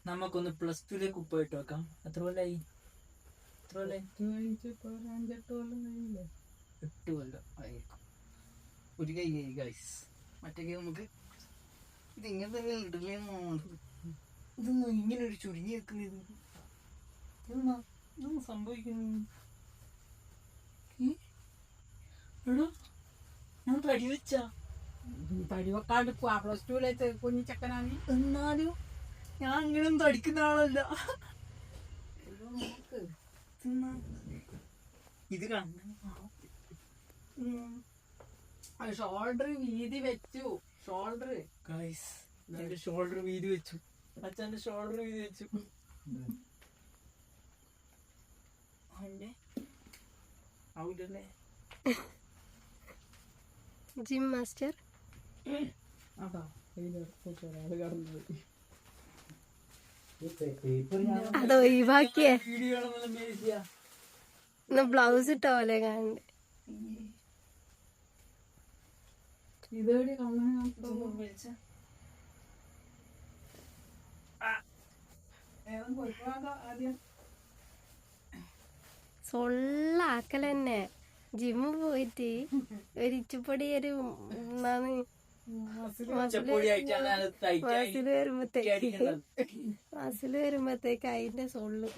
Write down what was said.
നമുക്കൊന്ന് +2 പോയിട്ട് വെക്കാം. എത്ര കൊല്ലായി? 8 കൊല്ലം ആയിരിക്കും. ഒരു കൈ ഗൈസ്, മറ്റേ കൈ നമുക്ക് ഇതിങ്ങനെ തന്നെ ഇടലേ. ഇതൊന്നും ഇങ്ങനെ ഒരു ചുരുങ്ങി വെക്കുന്നത്, ഇതൊന്നും സംഭവിക്കുന്നു. എടോ ഞാൻ തടി വെച്ചാ തടി വെക്കാണ്ട് +2 കുഞ്ഞിച്ചക്കനാണ്. എന്നാലും ഞാൻ അങ്ങനെ തടിക്കുന്ന ആളല്ല. ഇത് ഷോൾഡർ വീതി വെച്ചു. ഷോൾഡർ ഗൈസ്, എന്റെ ഷോൾഡർ വീതി വെച്ചു. അച്ഛന്റെ ഷോൾഡർ വീതി വെച്ചു. ഔട്ടല്ലേ ജിം മാസ്റ്റർ. അതാ അത് ഒഴിവാക്കിയേ. വീഡിയോ ബ്ലൗസ് ഇട്ട പോലെ കാണണ്ട്. ഇതേടി ആദ്യം സൊള്ളാക്കലെന്നെ. ജിമ്മ് പോയിട്ട് ഒരു ഇച്ചുപ്പൊടി ഒരു മസില് വരുമ്പത്തേക്ക് അതിന്റെ സൊള്ളു